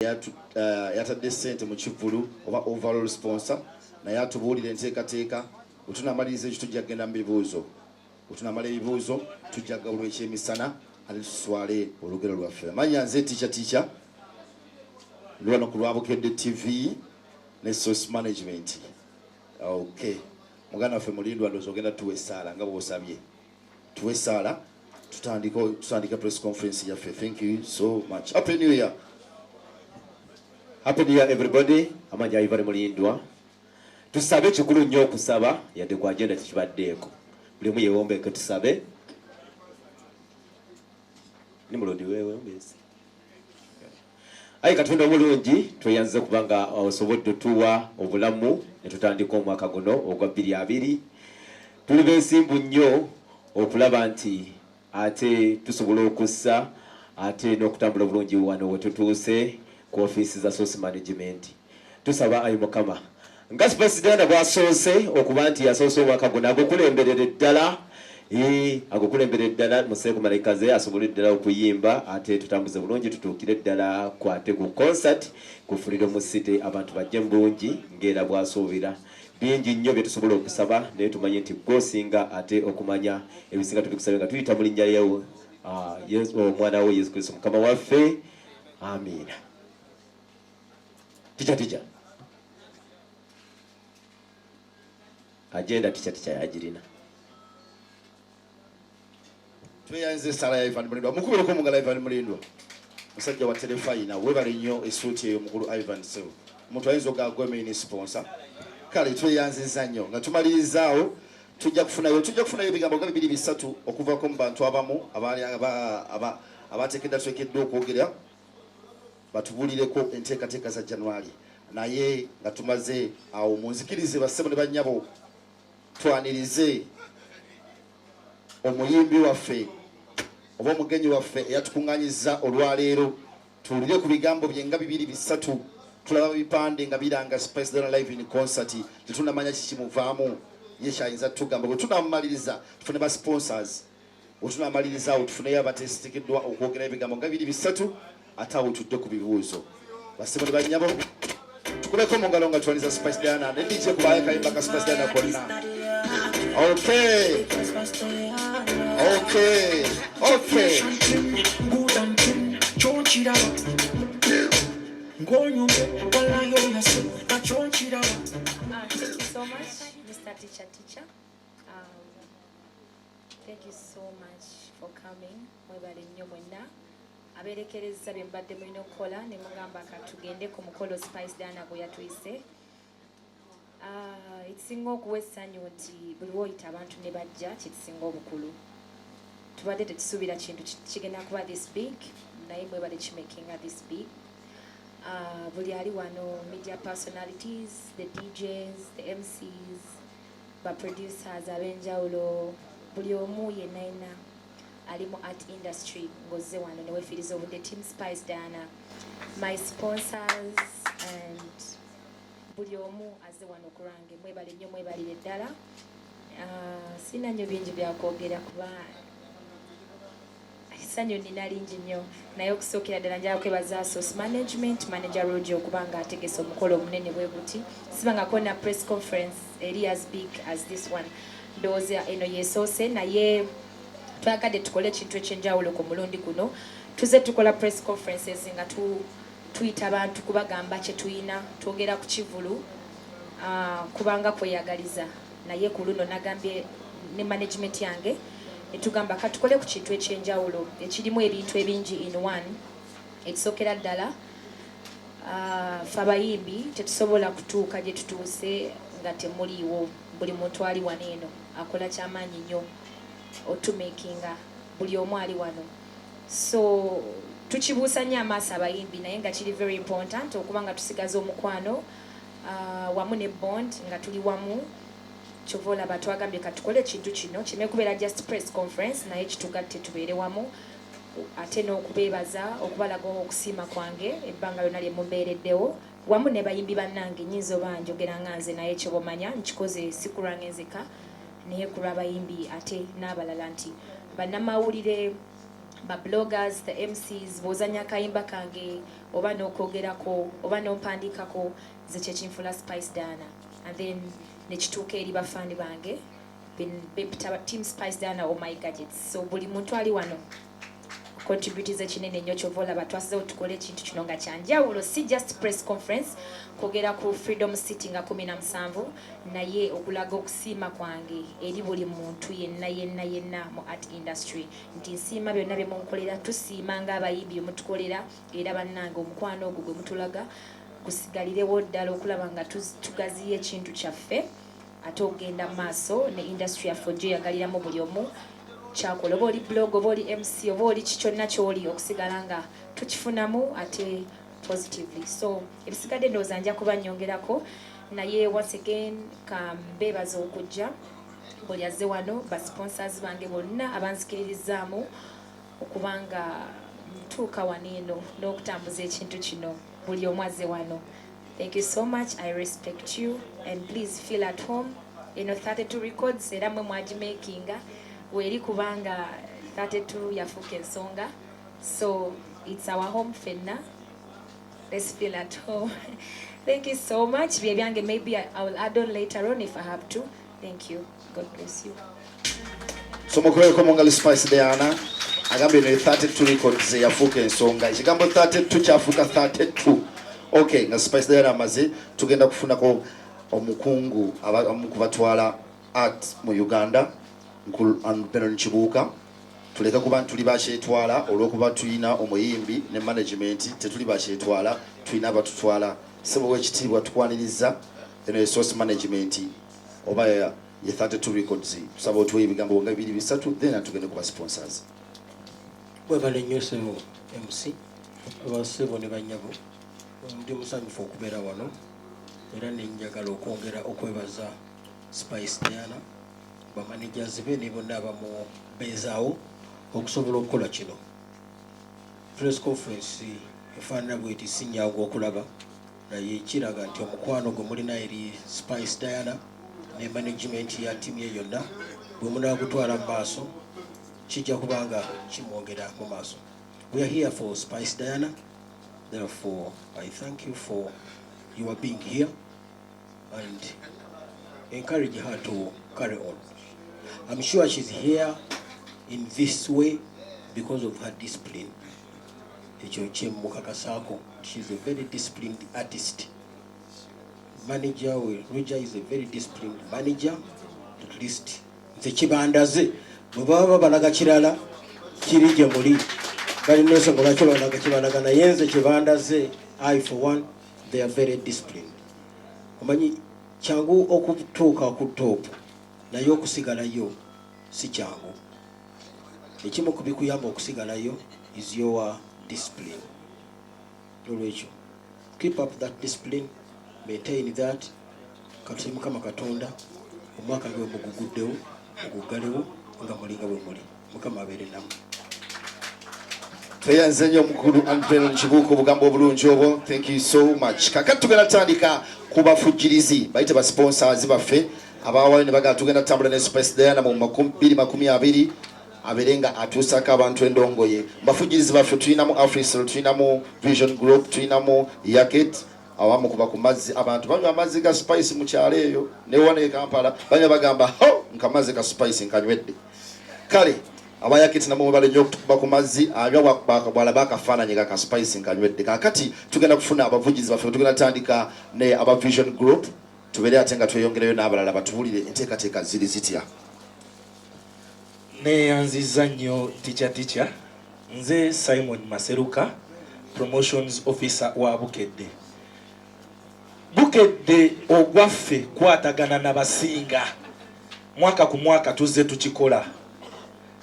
yatadde ssente mu kivulu oba overall sponsor naye atubuulire enteekateeka wetunamaliriza ekyo tujja kugenda mu bibuuzo wetunamala ebibuuzo tujja gabulwa ekyemisana ate tuswale olugero lwaffe manya nze ticha lwano ku Lwabukedde TV ne Source Management. Okay, muganda waffe Mulindwa ndowooza ogenda tuwe essaala nga bw'osabye tuwe essaala tutandika press conference yaffe. Thank you so much. Happy New Year. Happy New Year everybody. Amanja Ivan Mulindwa. Tusabe kikulu nnyo okusaba yadde ku agenda tekibaddeeko. Buli mu yeewombeeke tusabe. Ni mulodi wewe mbese. Ayi Katonda omulungi tweyanze kubanga osobodde tuwa obulamu ne tutandika omwaka guno ogwa 2020. Tuli beesimbu nnyo okulaba nti ate tusobola okussa ate n'okutambula obulungi wano we tutuuse ku ofiisi za Source Management. Tusaba ayi Mukama nga Spice bwasoose okuba nti yasoose omwaka guno agukulemberera ddala agukulembere ddala Museeko Malayika ze asobole ddala okuyimba ate tutambuze bulungi tutuukire ddala kwate ku concert ku Freedom City abantu bajje bulungi ng'era bwasuubira. Bingi nnyo bye tusobola okusaba naye tumanye nti gwosinga ate okumanya ebisinga tubikusabe nga tuyita mu linnya lyawo omwana we Yesu Kristo Mukama waffe. Amiina. Ticha agenda ticha yagirina tweyanze essaala ya Ivan Mulindwa mukubireko omugala Ivan Mulindwa musajja wa telefayina webale nnyo essuuti eyo mukulu Ivan Sew omuntu ayinza ogagwemeni sponsor kale tweyanziza nnyo nga tumalirizaawo tujja kufunayo ebigambo nga 2-3 okuvako mu bantu abamu abateekeddwa okwogera batubuulireko enteekateeka za January naye nga tumaze awo munzikirize bassebo ne bannyabo twanirize omuyimbi waffe oba omugenyi waffe eyatukuŋŋaanyiza olwaleero tuwulire ku bigambo bye nga 2-3 tulaba bipande nga biranga Spice Dana live in concert tetunamanya kikimuvaamu ye kyayinza tugamba bwe tunamumaliriza tufune ba sponsors bwe tunamaliriza awo tufuneyo abateesiteekeddwa okwogera ebigambo nga 2-3 ate awo tudde ku bibuuzo bassebo ne bannyabo tukubeko mu ngalo nga tuwaniza Spice Dana ne DJ kubayo kayimba ka Spice Dana konna. Okay. Thank you so much, Mr. Teacher. Thank you so much for coming. Mwebale nnyo mwenna aberekereza bye mbadde mulina okukola ne mugamba katugende ku mukolo Spice Dana gwe yatuyise. Ekisinga okuwa essanyu nti buli woyita abantu ne bajja kisinga obukulu. Tubadde tekisuubira kintu kigenda kuba this big naye mwebale kimakinga this big. Buli ali wano media personalities, the DJs, the MCs, the producers abenjawulo buli omu yenna ali mu art industry ngozze wano ne weefiriza obudde Team Spice Dana, my sponsors and buli omu azze wano kurange mwebale nnyo mwebalire ddala. Sina nnyo bingi byakwogera kuba essanyu nina lingi nnyo naye okusookera ddala njala kwebaza Source Management manager Roger okubanga ategese omukolo omunene bwe buti sibangako na press conference eri as big as this one. Ndowooza eno yesoose naye twagadde tukole ekintu ekyenjawulo ku mulundi guno tuze tukola press conferences nga tuyita abantu kubagamba kye tuyina twogera ku kivulu kubanga kweyagaliza naye ku luno nagambye ne management yange netugamba katukole ku kintu ekyenjawulo ekirimu ebintu ebingi in one. Ekisookera ddala fe abayimbi tetusobola kutuuka gye tutuuse nga temuliiwo. Buli muntu ali wano eno akola kyamaanyi nnyo otumakinga buli omu ali wano, so tukibuusa nnyo amaaso abayimbi naye nga kiri very important okuba nga tusigaza omukwano wamu ne bond nga tuli wamu. Kyova olaba twagambye katukole ekintu kino kireme kubeera just press conference naye kitugatte tubeere wamu ate n'okubeebaza okubalaga okusiima kwange ebbanga lyonna lye mumbeereddewo wamu ne bayimbi bannange nnyinza oba njogera nga nze naye kye bamanya nkikoze si kulwa ngenzeka naye ku lw'abayimbi ate n'abalala nti bannamawulire ba bloggers, the MCs, bozanya kayimba kange, oba n'okwogerako, oba n'ompandikako, nze kyekinfula Spice Diana. And then nekituuka eri bafani bange, bepita Team Spice Diana or my gadgets. So buli muntu ali wano contributize kinene nnyo kyova olaba twasizeewo tukole ekintu kino nga kyanjawulo, si just press conference kwogera ku Freedom City nga 17 naye okulaga okusiima kwange eri buli muntu yenna mu art industry nti nsiima byonna bye munkolera, tusiima ng'abayimbi mutukolera era bannange omukwano ogwo gwe mutulaga gusigalirewo ddala okulaba nga tugaziya ekintu kyaffe ate ogenda mu maaso ne industry yaffe gyeyagaliramu buli omu kyakola, oba oli blog, oba oli MC, oba oli kikyonna kyoli okusigala nga tukifunamu ate positively. So ebisigadde ndowooza nja kuba nnyongerako naye once again kambeebaza okujja buli azze wano ba sponsors bange bonna abanzikiririzaamu okuba nga ntuuka wano eno n'okutambuza ekintu kino buli omu azze wano. Thank you so much. I respect you and please feel at home. 32 records era mwe mwagimakinga weri kubanga 32 yafuuka ensonga, so it's our home fenna. Let's feel at home. Thank you so much. Byange, maybe I will add on later on if I have to. Thank you. God bless you. So mukweko mongali Spice Diana agambe ne 32 records yafuuka ensonga, ekigambo 32 kyafuuka 32. Okay, nga Spice Diana amaze tugenda kufunako omukungu abamukubatwala art mu Uganda Anpeno Nchibuka. Tuleka kuba tuli bakyetwala olw'okuba tulina omuyimbi ne management tetuli bakyetwala, tulina abatutwala. Sebo w'ekitiibwa tukwaniriza eno resource management oba ye 32 records tusaba otuwe ebigambo nga 2-3 then atugende ku ba sponsors. Bwebale nnyo sebo MC abasebo ne banyabo ndi musanyufu okubeera wano era nenjagala okwongera okwebaza Spice Diana bamanagers be ne bonna abamu bezaawo okusobola okukola kino. Press conference efaanana bweti sinyangu okulaba naye kiraga nti omukwano gwe mulina eri Spice Diana ne management ya timu ye yonna bwe munaagutwala mu maaso kijja kubanga kimwongera mu maaso. We are here for Spice Diana, therefore I thank you for your being here and encourage her to carry on. I'm sure she's here in this way because of her discipline. She's a very disciplined artist. Manager, Roger is a very disciplined manager. At least the Chibandaze, Baba Balaga Chirala, Chirija Moli, Barinosa Molachola Chibanaga Yenza Chibandaze, I for one, they are very disciplined. Omani Changu okutuka kutopu na yo kusigalayo si changu. Ekimo kubikuyamba okusigalayo is your discipline. Keep up that discipline, maintain that. Katusimu kama Katonda omwaka gwe muguguddewo mugugalewo nga mulinga bwe muli. Mukama abeere nammwe. Tweyanze nnyo mukulu Anpeno Nchibuka obugambo obulungi obwo. Thank you so much. Kakati tugenda tandika kubafujjirizi bayite ba sponsors baffe abawayo ne baga tugenda tambula ne Spice Diana mu 2020 aberenga atusaka abantu endongoye. Bafujjirizi baffe tulinamu Africell, tulinamu Vision Group, tulinamu Yaket awamu kuba ku mazzi abantu banywa amazzi ga Spice mu kyalo eyo ne wane Kampala banywa bagamba ho nkamaze ka Spice nkanywedde. Kale abayakiti namwe bale nnyo okutukuba ku mazzi anywa bwala bakafaananye ka Spice nkanywedde. Kakati tugenda kufuna abavugizi baffe tugenda tandika ne aba Vision Group tubere ate nga tweyongereyo n'abalala batubulire enteekateeka ziri zitya. Neyanziza nnyo ticha nze Simon Maseruka promotions officer wa Bukedde. Bukedde ogwaffe kwatagana n'abasinga mwaka ku mwaka tuzze tukikola.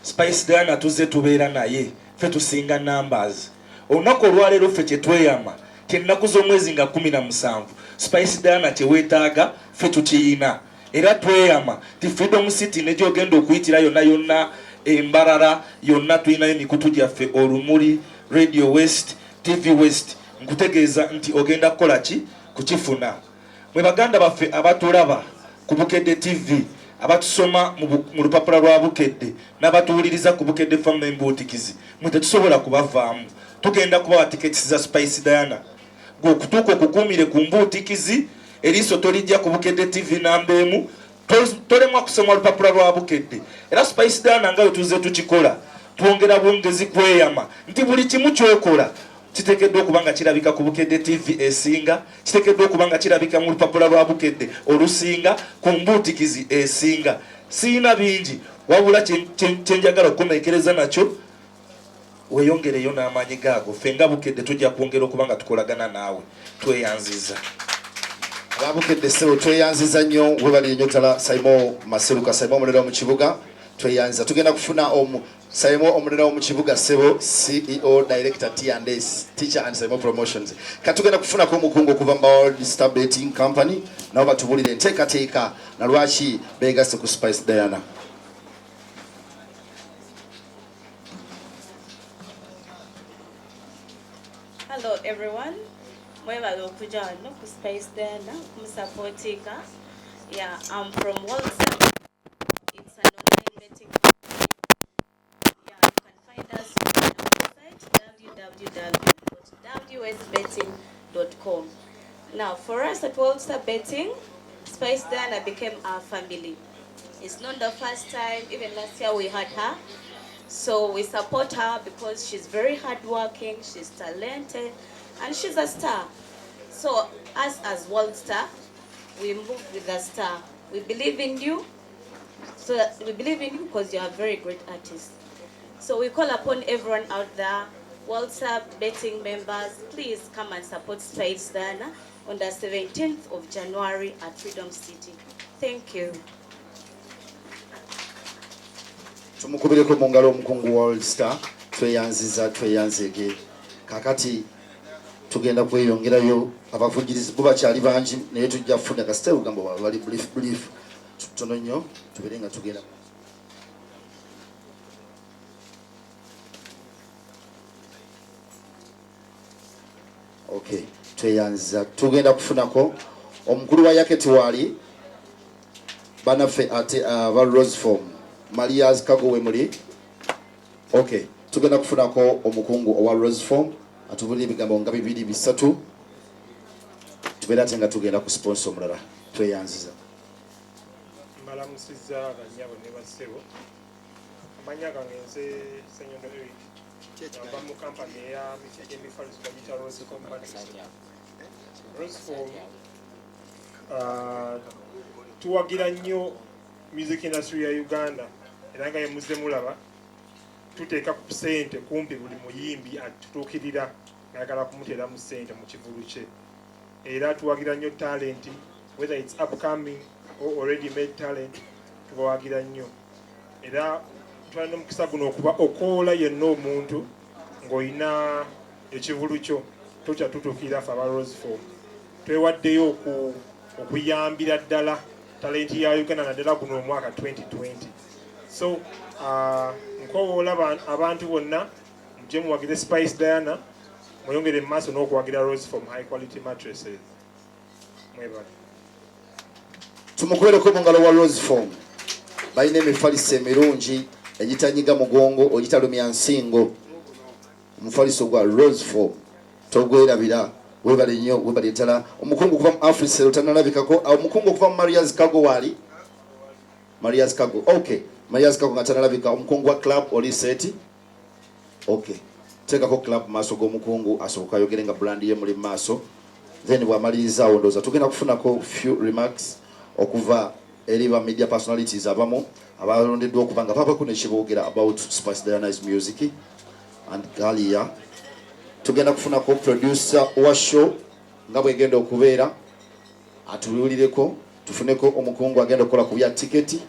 Spice Diana tuzze tubeera naye ffe tusinga numbers. Olunaku olwaleero ffe kye tweyama ennaku z'omwezi nga 17 Spice Diana kye weetaaga ffe tukiyina era tweyama ti Freedom City ne gy'ogenda okuyitira yonna embarara yonna tulinayo emikutu gyaffe Olumuli, Radio West, TV West. Nkutegeeza nti ogenda kukola ki kukifuna. Mwe baganda baffe abatulaba ku Bukedde TV abatusoma mu lupapula lwa Bukedde n'abatuwuliriza ku Bukedde FM Mbootikizi mwe tetusobola kubavaamu. Tugenda kubawa tiketi za Spice Diana gwokutuuka okukuumire ku Mbootikizi eriiso tolijja ku Bukedde TV namba emu tolemwa kusoma olupapula lwa Bukedde. Era Spice Diana nga bwe tuzze tukikola twongera bwongezi kweyama nti buli kimu kyokola kiteekeddwa okuba nga kirabika ku Bukedde TV esinga, kiteekeddwa okuba nga kirabika mu lupapula lwa Bukedde olusinga, ku Mbootikizi esinga. Siina bingi wabula kyenjagala okukomekereza nakyo weeyongereyo n'amaanyi gaago. Ffe nga Bukedde tujja kwongera okuba nga tukolagana naawe. Tweyanziza ababukedde ssebo, tweyanziza nnyo. Webali nnyo ddala Simon Maseruka, Simon omulera mu kibuga. Tweyanziza tugenda kufuna Simon omulera mu kibuga ssebo, CEO Director T&S Teacher and Simon Promotions. Katugenda kufunako omukungu okuva mu World Star Betting Company nabo batubulire enteekateeka na lwaki beegasse ku Spice Diana. Hello everyone. Mwebale okuja wano ku Spice Diana kumusupportinga. Yeah, I'm from Walsall. It's an online betting company. Yeah, you can find us on our website www.wsbetting.com. Now, for us at Walsall Betting, Spice Diana became our family. It's not the first time. Even last year we had her. So we support her because she's very hardworking, she's talented, and she's a star. So us as World Star, we move with the star. We believe in you. So that we believe in you because you are very great artists. So we call upon everyone out there, World Star betting members, please come and support Spice Diana on the 17th of January at Freedom City. Thank you. Tumukubireko mu ngalo omukungu World Star. Tweyanzege kakati tugenda kweyongerayo abavugirizi bo bakyali bangi naye tujja kufuna kasitebe ugamba bali brief tutono nnyo tubere nga tugenda. Okay, tweyanza tugenda kufunako omukulu wa yaketi wali banaffe ate aba Rose Form Maria's Kago wemuli. Okay, tugenda kufunako omukungu owa Rose Form atubulira ebigambo nga bibiri bisatu tubeera ate nga tugenda ku sponsor omulala. Tweyanziza. Mbalamusizza abannyabo ne bassebo. Amanya gange nze Ssenyondo Eric. Ava mu kampani eya emifaliso bagiyita Rose Company. Rose Form tuwagira nnyo music industry ya Uganda era nga yemuzze mulaba tuteeka ku ssente kumpi buli muyimbi atutuukirira ayagala kumuteera mu ssente mu kivulu kye era tuwagira nnyo talent whether it's upcoming or already made talent tubawagira nnyo era tulina omukisa guno okuba okoola yenna omuntu ng'olina ekivulu kyo tokya tutuukirira ffe aba Rose Form twewaddeyo okuyambira ddala talenti ya Uganda naddala guno omwaka 2020. So nkowoola abantu bonna mujje muwagire Spice Diana mweyongere mu maaso n'okuwagira Rose Form high quality mattresses. Mwebale. Tumukubereko mu ngalo wa Rose Form balina emifaliso emirungi egitanyiga mugongo ogitalumya nsingo. Omufaliso gwa Rose Form togwerabira. Webale nnyo webale ddala. Omukungu kuva mu Africa tanalabikako. Omukungu kuva mu Maria's Kago wali Maria's Kago. Okay, Maria's Kago nga tanalabika. Omukungu wa club oli seti. Okay, tekako club maaso g'omukungu asoboka ayogere nga brand ye muli maaso. Then bw'amaliriza ndowooza tugenda kufunako few remarks okuva eri ba media personalities abamu abalondeddwa okuba nga babako nekiboogera about Spice Diana's music and Galia. Tugenda kufunako producer wa show nga bwegenda okubeera atubuulireko tufuneko omukungu agenda okukola ku bya tiketi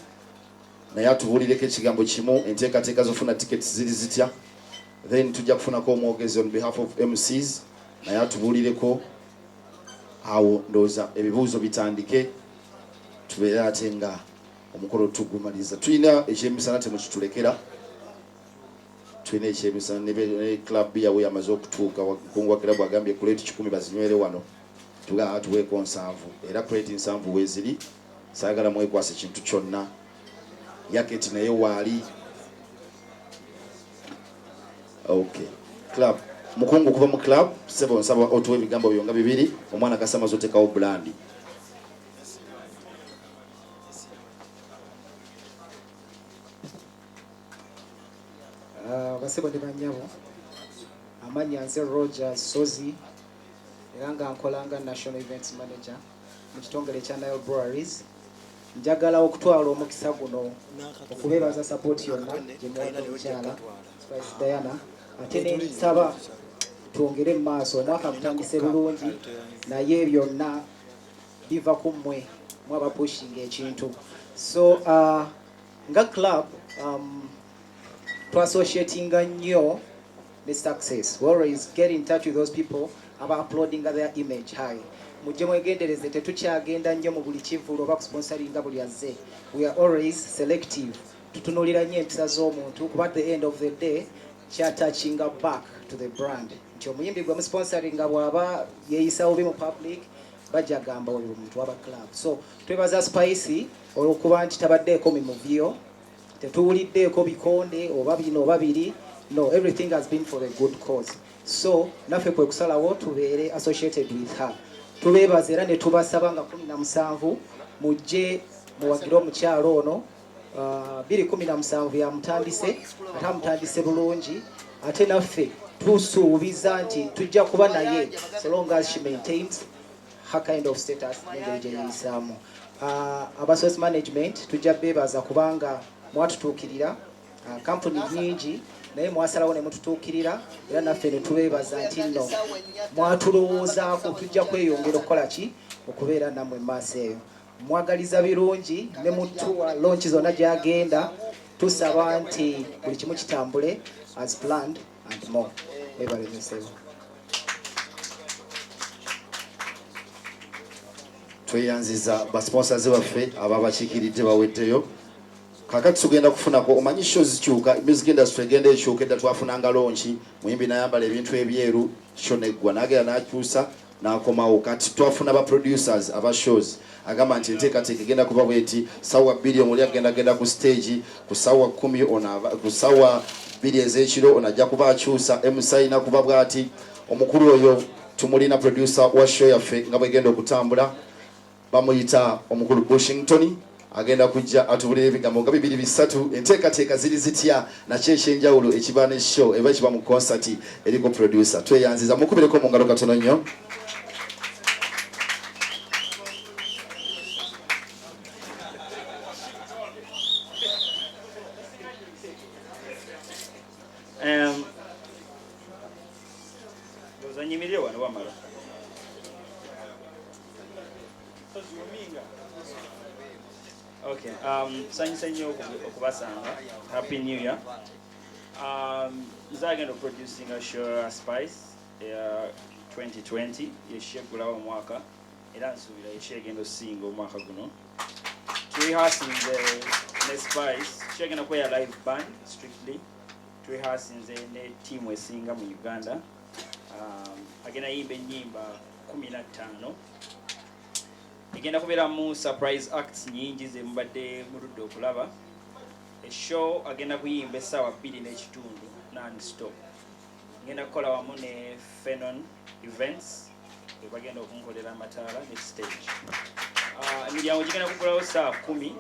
naye atubuulireko ekigambo kimu enteekateeka zofuna tiketi ziri zitya. Then tujja kufunako omwogezi on behalf of MCs naye atubuulireko awo ndowooza ebibuuzo bitandike tubeere ate nga omukolo tugumaliza. Tulina ekyemisana temukitulekera. Tulina ekyemisana ne club yawe yamaze okutuuka omukungu wa club agambye kuleti 10 bazinywere wano tugaa tuweeko 7 era kuleti 7 weeziri saagala mwekwasa ekintu kyonna yaketi naye waali. Okay, club mukungu kuva mu club sebo nsaba otuwe ebigambo byonga bibiri omwana kasama zotekawo brandi. Basebo ne banyabo amanya nze Roger Sozi era nga nkolanga National Events Manager mu kitongole kya Nile Breweries. Njagala okutwala omukisa guno okubeebaza support yonna gye muwadde omukyala Spice Diana ate ne nsaba twongere mu maaso omwaka gutandise bulungi naye byonna biva ku mmwe mwaba pushing ekintu. So nga club to associatinga nnyo ne success. We always get in touch with those people about uploading their image high. Mujje mwegendereze tetukyagenda nnyo mu buli kivulu oba kusponsoringa buli azze. We are always selective. Tutunulira nnyo empisa z'omuntu kuba at the end of the day kyatachinga back to the brand. Nti omuyimbi gwe musponsoringa bw'aba yeeyisa bubi mu public bajja gamba oyo omuntu waba club. So twebaza Spice olw'okuba nti tabaddeeko mimuvyo tetuwuliddeeko bikonde oba bino oba biri. No, everything has been for a good cause. So naffe kwe kusalawo tubeere associated with her. Tubeebaza era ne tubasaba nga 17 mujje muwagire omukyalo ono 2017 yamutandise ate amutandise bulungi ate naffe tusuubiza nti tujja kuba naye so long as she maintains her kind of status n'engeri gye yeeyisaamu. Abasource management tujja beebaza kubanga mwatutuukirira kampuni nyingi naye mwasalawo ne mututuukirira era naffe ne tubeebaza nti nno mwatulowoozaako tujja kweyongera okukola ki okubeera nammwe maaso eyo. Mwagaliza birungi ne mutuwa launch zonna gyagenda tusaba nti buli kimu kitambule as planned and more. Ebalemesebo. Tweyanziza basponsors baffe ababakiikiridde baweddeyo. Kakati tugenda kufunako omanyi shows zikyuka music industry egenda ekyuka edda twafunanga launch muyimbi nayambala ebintu ebyeru show neggwa n'agenda n'akyusa n'akomawo kati twafuna ba producers aba shows agamba nti enteekateeka egenda kuba bweti sawa 2 omuli agenda ku stage ku sawa 10 ku sawa 2 ez'ekiro onajja kuba akyusa MC ina kuba bwati omukulu oyo tumulina producer wa show yaffe nga bwegenda okutambula bamuyita omukulu Washington agenda kujja atubulire ebigambo nga 2-3 enteekateeka ziri zitya nakyo ekyenjawulo ekiba ne show eba kiba mu concert eriko producer. Tweyanziza mukubireko mu ngalo katono nnyo. Okay, sanyusa nnyo okubasanga. Happy New Year. Nzagenda producing a show Spice 2020 yeshegulawo omwaka era nsuubira yeshegenda osinga omwaka guno. Rehearsing ne Spice shegenda kubeera live band strictly. Rehearsing ne team esinga mu Uganda. Agenda yimba ennyimba 15. Igenda kubeera mu surprise acts nyingi ze mubadde muludde okulaba. Show agenda kuyimba essaawa 2:30 non-stop. Ngenda kukola wamu ne Fenon Events bagenda okunkolera amataala ne stage. Emiryango gigenda kugulawo saa 10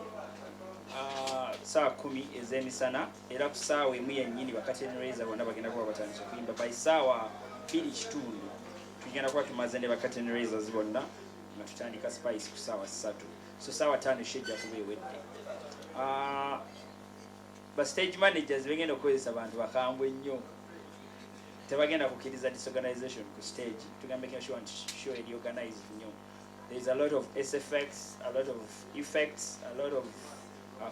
ez'emisana era ku ssaawa emu yennyini bakatenreza bonna bagenda kuba batandise okuyimba by ssaawa 2:30 tugenda kuba tumaze ne bakatenrezas bonna nga tutandika Spice ku ssaawa 3 so ssaawa 5 shejja kuba ewedde. Ba stage managers begenda okukozesa abantu bakambwe nnyo tebagenda kukkiriza disorganization ku stage tugambe making sure show eri organized nnyo. There is a lot of SFX, a lot of effects, a lot of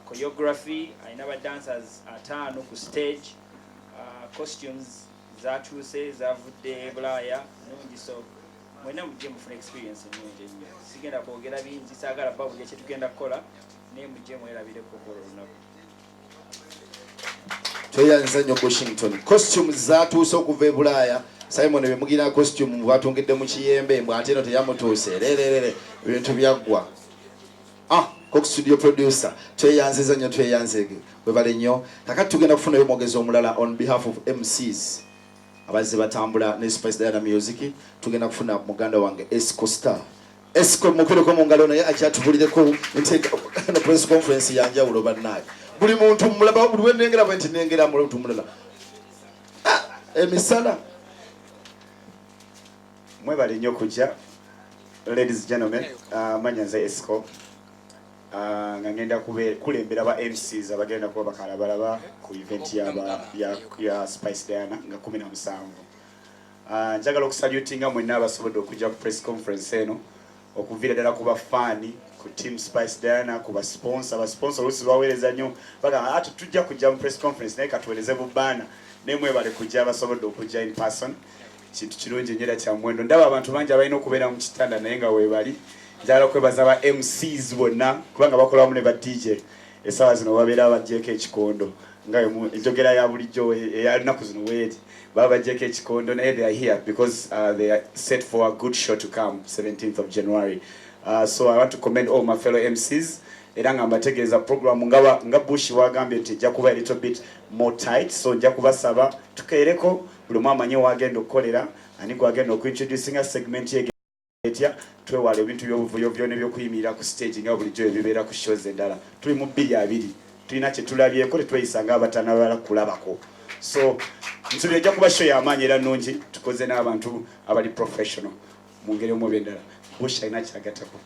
choreography. Alina ba dancers 5 ku stage, costumes zatuuse zavudde Bulaaya nungi so mwena mujje mufuna experience ennungi ennyo. Sigenda kwogera bingi saagala babulya kye tugenda kukola naye mujje mwerabireko ku olunaku. Tweyanziza nnyo Washington. Costumes zatuuse okuva e Bulaaya. Simon bemugina costume batungidde mu kiyembe mbw ate eno teyamutuuse. Ebintu byaggwa. Cox studio producer tweyanziza nnyo tweyanzege webale nnyo kakati tugenda kufuna omwogezi omulala on behalf of MCs abazze batambula ne Spice Diana Music tugenda kufuna muganda wange Esco Star Esco mukwireko mu ngalo naye akyatubulireko na press conference yanjawulo bannaye buli muntu mulaba buli wendengera bwenti nengera muntu mulala emisala mwebale nnyo kujja ladies and gentlemen manyanza Esco nga ngenda kulembera ba MCs abagenda kuba bakalabalaba ku event ya Spice Diana nga 17 njagala okusalutinga mwenna abasobodde okujja ku press conference eno okuviira ddala kuba fani ku team Spice Diana ku basponsor olusi baweereza nnyo bagamba ati tujja kujja mu press conference naye katuweereze bubaana naye mwebale kujja abasobodde okujja in person kintu kirungi nnyo era kya muwendo ndaba abantu bangi abalina okubeera mu kitanda naye nga weebali njagala okwebaza ba MCs bonna kubanga bakola wamu ne ba DJ essaawa zino babeera bagyeko ekikondo nga enjogera ya bulijjo eyalunaku zino weeri baba bagyeko ekikondo naye they are here because they are set for a good show to come 17th of January. So I want to commend all my fellow MCs era nga mbategeeza program nga Bush wagambye nti ejja kuba a little bit more tight so nja kubasaba tukeereko buli omu amanye wagenda okukolera ani gwagenda okuintroducinga segment ye etya twewala ebintu by'obuvuyo byona ebyokuyimirira ku stage nga bulijjo ebibeera ku shows endala tuli mu 2 tulina kye tulabyeko tetweyisanga abataana bala kulabako so nsubira ejja kuba show y'amaanyi era nnungi tukoze n'abantu abali professional mu ngeri omu endala Bush alina kyagattako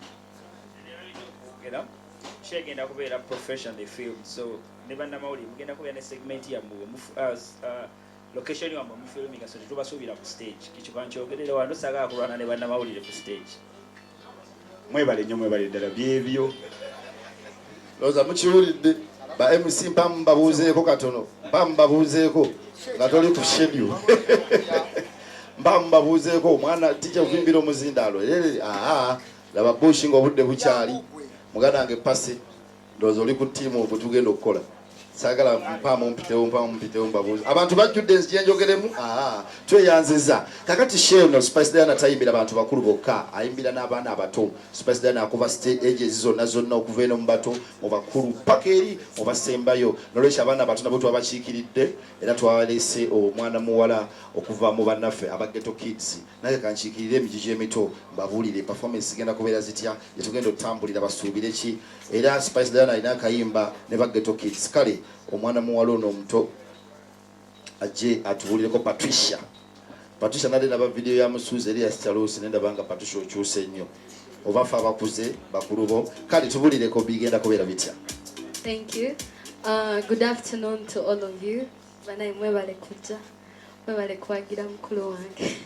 shegenda kubeera professional film so ne bannamawulire mugenda kubeera ne segment yammwe location yammwe mufilminga so tetubasuubira ku stage kikiba nkyogerera wano saagala kulwana ne bannamawulire ku stage mwebale nnyo mwebale ddala byebyo loza mukiwulidde ba MC mpambabuuzeeko katono mpambabuuzeeko nga toli ku schedule mpambabuuzeeko omwana tijja kuvimbira omuzindaalo laba Bush ng'obudde bukyali muganda wange pasi ndowooza oli ku ttiimu ogwo tugenda okukola saagala mpaamu mpitewo mbabuuza abantu bajjudde ensi gyenjogeremu tweyanziza kakati sheno Spice Diana tayimbira abantu bakulu bokka ayimbira n'abaana abato Spice Diana akuba stage zonna okuva eno mu bato mu bakulu paka eri mu basembayo nolwekyo abaana abato nabo twabakiikiridde era twaleese omwana muwala okuva mu bannaffe aba Ghetto Kids naye kankiikirire emijiji emito mbabuulire performance igenda kubeera zitya gyetugenda otambulira basuubire ki era Spice Diana alina akayimba ne ba Ghetto Kids kale omwana muwala ono omuto ajje atubuulireko Patricia nade naba video ya musuuzi Elias Chalusi nendabanga Patricia okyuse nnyo oba fe abakuze bakulu bo kale tubulireko bigenda kubeera bitya. Thank you. Good afternoon to all of you. Banaye mwebale kujja mwebale kwagira mukulu wange.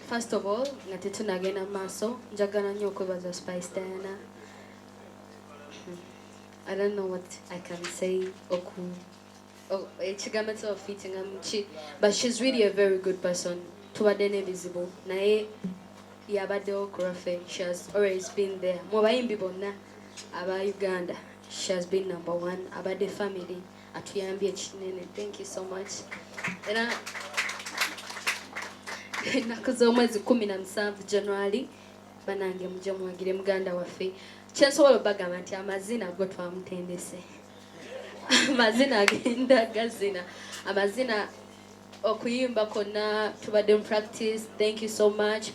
First of all nga tetunagenda maaso njagala nnyo okwebaza Spice Diana. I don't know what I can say but she's really a very good person. Tubadene visible. Nae yabade okurafe. She has always been there. Mwabayimbi bonna aba Uganda. She has been number 1. Abade family. Atuyambye kinene. Thank you so much. Era nakuzo mwezi 17 January banange muje mwagire muganda waffe. Kyensobola bagamba nti amazina go twamutendese amazina agenda gazina amazina okuyimba konna tubadde mu practice. Thank you so much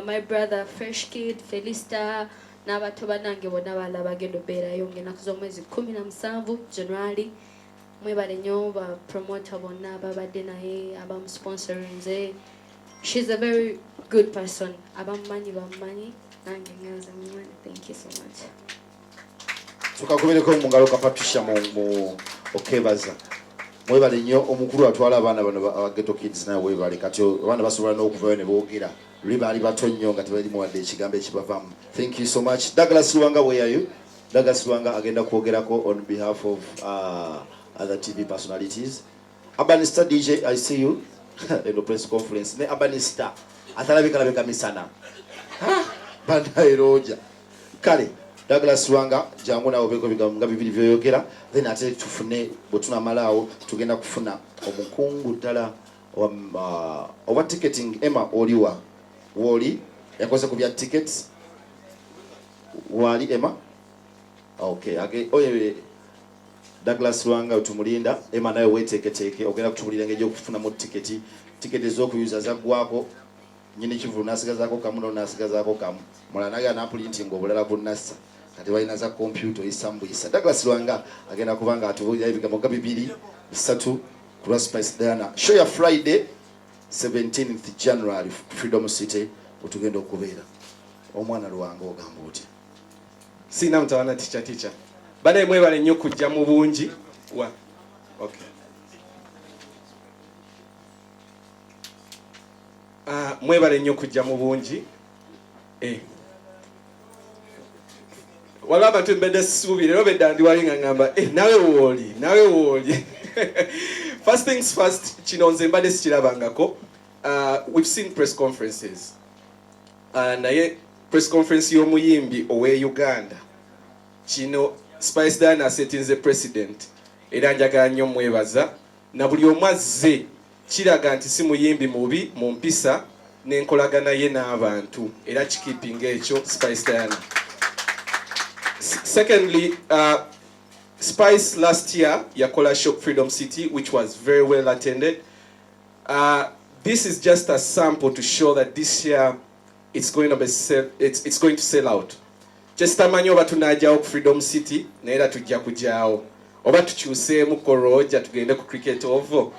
my brother Fresh Kid Felista n'abato banange bonna bala bagenda obeerayo ngenaku z'omwezi 17 January mwebale nnyo ba promoter bonna ababadde naye abamusponsorinze. She's a very good person abamumanyi bamumanyi. Thank you so much. Tukakubireko mu ngalo ka Patricia mu okebaza. Mwebale nnyo omukulu atwala abaana bano aba Ghetto Kids naye webale kati abaana basobola n'okuvayo ne boogera luli baali bato nnyo nga tebalimu wadde ekigambo ekibavamu. Thank you so much. Douglas Luwanga, where are you? Douglas Luwanga agenda kwogerako on behalf of other TV personalities. Abanista DJ, I see you in the press conference. Ne Abanista atalabika misana. Bandairoja kale Douglas Luwanga jangu nawo beko bigambo bibiri byoyogera then ate tufune botuna malaawo tugenda kufuna omukungu ddala owa ticketing Emma oliwa woli yakoze ku bya tickets wali Emma Okay, oye Douglas Lwanga utumulinda ema nayo weteketeke ogenda kutubulira ngejjo okufunamu tiketi ez'okuyuza zaggwako nyini kivu nasigazako kamu nonasigazako kamu mulanaga napulinti ng'obulala bunnassa kati balina za kompyuta oyisambuyisa. Douglas Lwanga agenda kubanga atubuulira ebigambo nga 2 3 ku lwa Spice Diana show ya Friday 17th January Freedom City utugenda okubeera. Omwana Lwanga ogamba oti sina mtawana ticha bana mwebale nnyo kujja mu bungi wa okay mwebale nnyo kujja mu bungi wala abantu mbedde sisuubire era obedda ndi wali nga ngamba nawe wooli first things first kino nze mbadde sikirabangako we've seen press conferences naye press conference y'omuyimbi owe Uganda kino Spice Diana asetinze president era njagala nnyo mwebaza na buli omu azze kiraga nti si muyimbi mubi mu mpisa n'enkolagana ye n'abantu era kikipinga ekyo Spice Diana. Secondly, Spice last year yakola show Freedom City which was very well attended. This is just a sample to show that this year it's going to sell out. Just tamanyi oba tunajjawo ku Freedom City naye tujja kujjawo oba tukyuseemu koroja tugende ku cricket ovo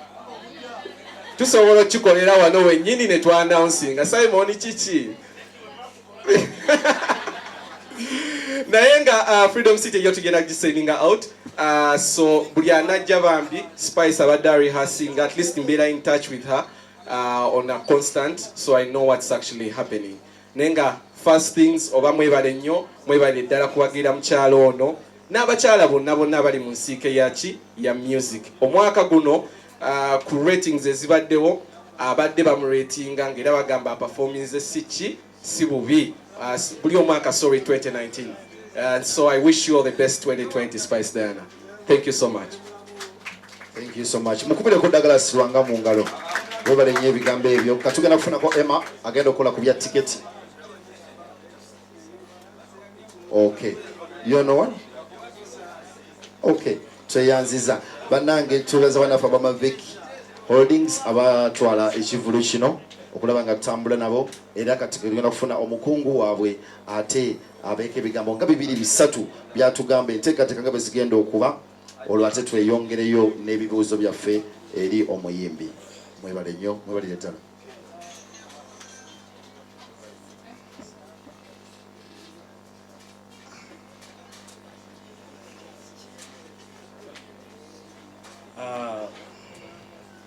tusobola kikolera wano wennyini ne twannouncinga Simon kiki naye nga Freedom City yo tugenda kugisellinga out so buli anajja bambi Spice abadde rehearsing at least mbeera in touch with her on a constant so I know what's actually happening. Nenga first things oba mwebale nnyo mwebale ddala kuwagira mukyalo ono n'abakyala bonna bali mu nsiike ya music. Omwaka guno ku ratings ezibaddewo abadde bamuratinga ng'era bagamba performance si bubi buli omwaka 2019 so I wish you all the best 2020 Spice Diana. Thank you so much. Thank you so much. Mukubireko Douglas Lwanga mu ngalo webale nnyo ebigambo ebyo katugenda kufunako Emma agenda okukola ku bya tiketi. Okay. You know what? Okay. Tweyanziza. Bannange tubaza banafa bamaveki holdings abatwala ekivulu kino okulaba nga tutambula nabo era kati tugenda kufuna omukungu waabwe ate abeeke ebigambo nga 2 3 byatugamba enteekateeka nga bwe zigenda okuba olwo ate tweyongereyo n'ebibuuzo byaffe eri omuyimbi. Mwebale nnyo mwebalire ddala.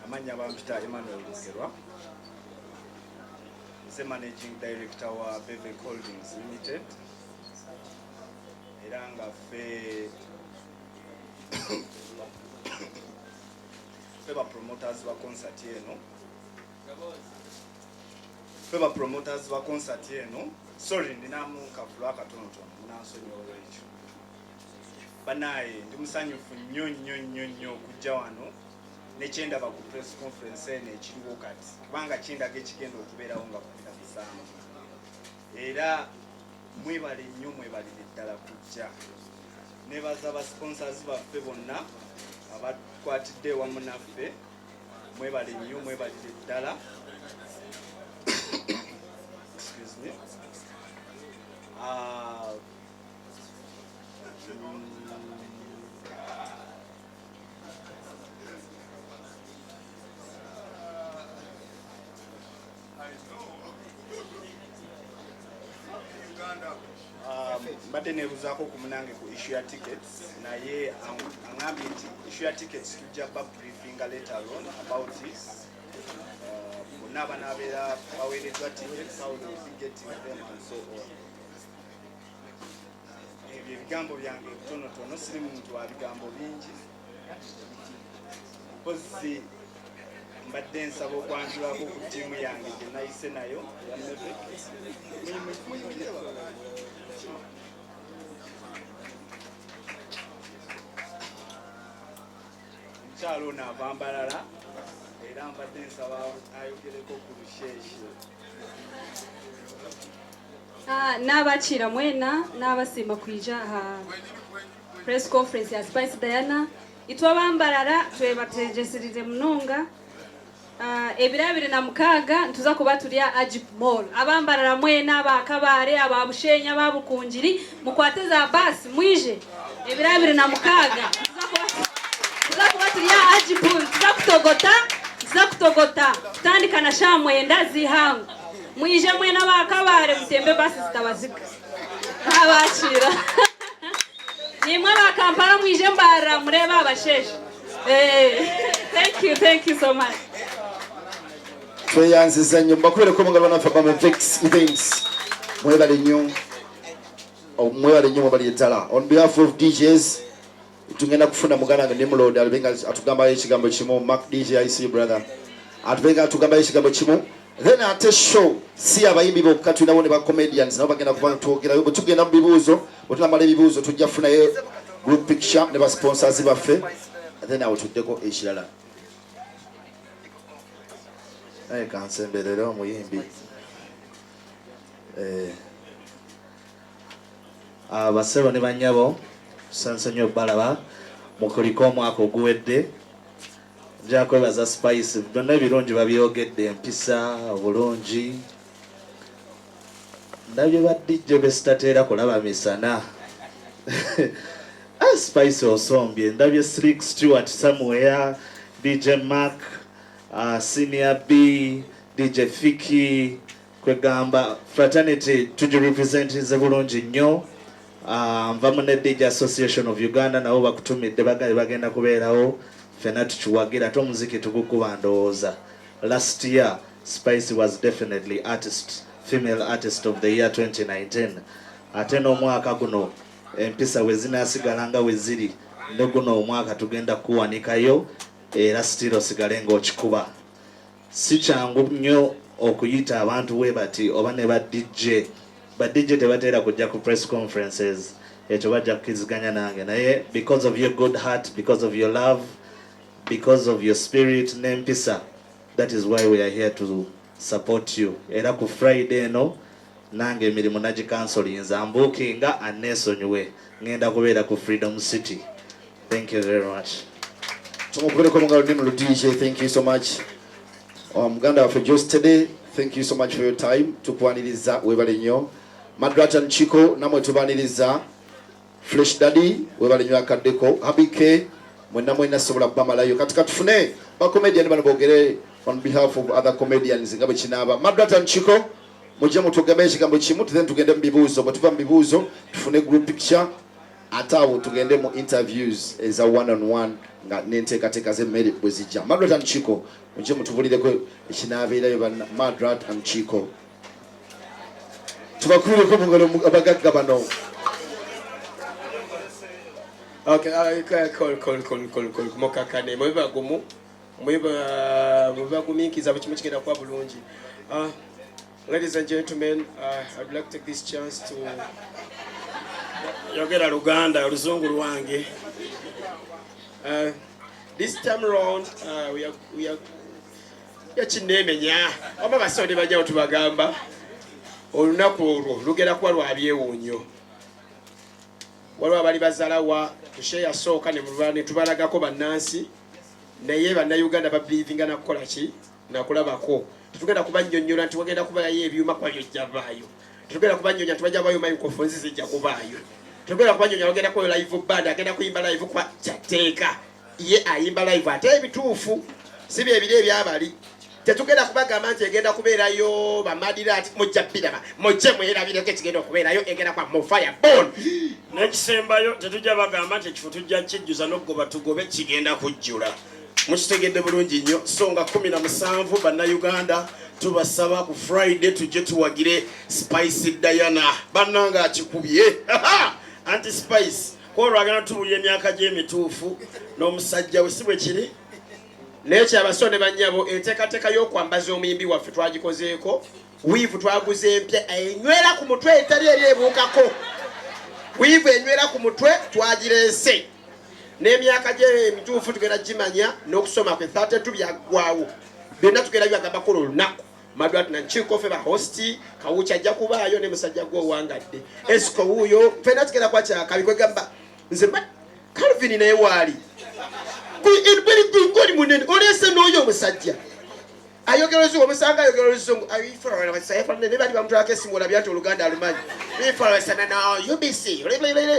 Amanya bampita Emmanuel Lugerwa, the managing director wa Bevek Holdings Limited. Eranga fe feba promoters wa concert yeno. Feba promoters wa concert yeno. Sorry, ndinamu kafula katono munasonyo olwekyo. Banaye ndi musanyufu nnyo kujja wano nekyenda ba ku press conference ene ekiriwo kati kubanga kindaga ekigenda okubeerawo nga kupita musanvu era mwebale nnyo mwebalire ddala kujja nebaza ba sponsors baffe bonna abakwatidde wamu naffe mwebale nnyo mwebalire ddala. Excuse me. Mbadde neebuzaako ku munange ku issue ya tickets naye angambye nti issue ya tickets tujja ba briefinga later on about this. Bonna abanaabeera baweereddwa tickets how they will be getting them and so on. Ebyo ebigambo byange bitonotono siri muntu wa bigambo bingi mpozi mbadde nsaba okwanjulako ku ttiimu yange gye nayise nayo ya Mevek. Mukyalo ono ava Mbalala era mbadde nsaba ayogereko ku lusheeshe. N'abakira mwena n'abasiima kwija press conference ya Spice Diana itwabambarara twebategeserize munonga ebirabire na mukaga ntuza kuba tulia Ajip Mall abambarara mwena abakabare ababushenya ababukunjiri mukwateza basi mwije ebirabire na mukaga tuza kuba tulia Ajip Mall tuza kutogota tandika na shamwenda zihangu mwije mwena abakabare mutembe basi zitabazika abachira nimwe bakampara mwije mbara mureba abasheshe thank you so much. Tweyanziza nyumba kubera ko mungana nafa mu Vex events mwebale nnyo mwebale dala on behalf of DJs tungenda kufuna mugana nga Nimrod alibenga atugamba ekigambo kimu Mark DJ I see brother atubenga atugamba ekigambo kimu then ate show si abayimbi bokka tunabone ba comedians nabo bagenda kuba twogera yo tugenda mu bibuuzo otunamala ebibuuzo tujja funa group picture ne ba sponsors baffe then awo tuddeko ekirala Ay kansemberero muyimbi abasebo ne banyabo sansanyo balaba mukuliko omwaka oguwedde nja kwebaza Spice byonna ebirungi babyogedde empisa obulungi ndabye badijjo besitateera kulaba misana Spice osombye ndabye Slick Stewart somewhere DJ Mark Senior B, DJ Fiki, kwegamba fraternity tuju representatives bulungi nnyo. Nvamu DJ Association of Uganda nabo bakutumidde bagenda kubeerawo fena tukiwagira ate omuziki tugukuba ndowooza. Last year Spice was definitely female artist of the year 2019. Ate n'omwaka guno empisa we zinaasigala nga we ziri ne guno omwaka tugenda kuwanikayo era still osigale ng'okikuba si kyangu nnyo okuyita abantu we bati oba ne ba DJ tebateera kujja ku press conferences ekyo bajja kukiziganya nange naye because of your good heart, because of your love, because of your spirit n'empisa, that is why we are here to support you. Era ku Friday eno nange emirimu nagikansolinza mbuukinga aneesonyiwe ngenda kubeera ku Freedom City. Thank you very much. DJ, thank you so much. Muganda for just today, thank you so much for your time. Tukwaniriza webale nnyo. Madrata Nchiko namwe tubaniriza. Fresh Daddy webale nnyo akaddeko. Habike mwena sobola bamalayo. Katika tufune ba comedian bano bogere on behalf of other comedians ngabe kinaba. Madrata Nchiko mujja mutugambe ekigambo kimu then tugende mu bibuuzo. Batuva mu bibuuzo tufune group picture. Atawo tugende mu interviews eza one on one nga nenteekateeka z'emmere bwe zijja. Madrat and Chico mujje mutubulireko ekinaabeerayo banna Madrat and Chico. Tubakulireko mu ngalo abagagga bano. Okay, call mokakane mweba gumu mweba guminkiza bwe kimu kigenda kwa bulungi. Ladies and gentlemen, I'd like to take this chance to yogera Luganda oluzungu lwange. This time around we are yakinemenya oba basonde bajja tubagamba olunaku olwo lugera kwa lwabyewunyo waliwo abali bazalawa tushe yasooka ne mulwane tubalagako bannansi naye bannayuganda babirivinga nakukola ki nakulabako tetugenda kubannyonnyola nti wagenda kubayo ebyuma kwayo jjavaayo tetugenda kubanyonya nti bajja bayo microphones zijja kubaayo tetugenda kubanyonya wagenda kubayo live band agenda kuyimba live kwa kyateeka ye ayimba live ate ebituufu si bye ebiri ebyabali tetugenda kubagamba nti egenda kubeerayo bamadira ati mujja biraba mujje mwerabireko ekigenda okubeerayo egenda kwa mofire bon n'ekisembayo tetujja bagamba nti ekifo tujja kijjuza n'okugoba tugobe kigenda kujjula mukitegedde bulungi nnyo so nga 17 bannayuganda tubasaba ku Friday tujje tuwagire Spice Diana bannanga akikubye anti Spice kwolwagana tubulya emyaka gy'emituufu n'omusajja we si bwe kiri neekyo abasonde bannyabo enteekateeka y'okwambaza omuyimbi waffe twagikozeeko wiivu twaguze empya enywera ku mutwe etali eri ebuukako wiivu enywera ku mutwe twagireese n'emyaka gy'emituufu tugenda gimanya n'okusoma kwe 32 byaggwawo byonna tugenda byagambako olunaku Madrat na Nchiko fe ba hosti kawucha ajja kubaayo ne musajja gwo wangadde esiko wuyo fena tugenda kwacha kabikwegamba nze Calvin naye waali ngoli munene oleese n'oyo omusajja ayogera olusungu omusanga ayogera olusungu ne bali bamutwalako essimu olabye nti oluganda alumanyi bifolowesana na UBC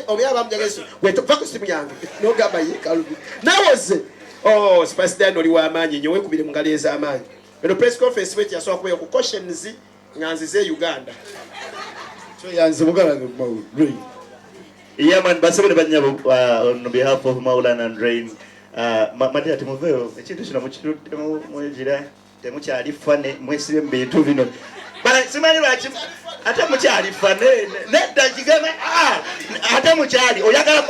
oba abamujagesi wetova ku simu yange n'ogamba ye Calvin nawoze Spice Dan oli w'amaanyi nnyo weekubire mu ngalo ez'amaanyi eno press conference bweti yasobola kubeera ku cautions nga nzize Uganda yanze mugala Yeah man, basebone banyabo on behalf of Maulana and Rain. Matia timuveyo ekintu kino mukituddemu mwejira temukyali fane mwesibe mbintu bino. Bala simanyi lwaki ate mukyali fane nedda kigema ate mukyali oyagala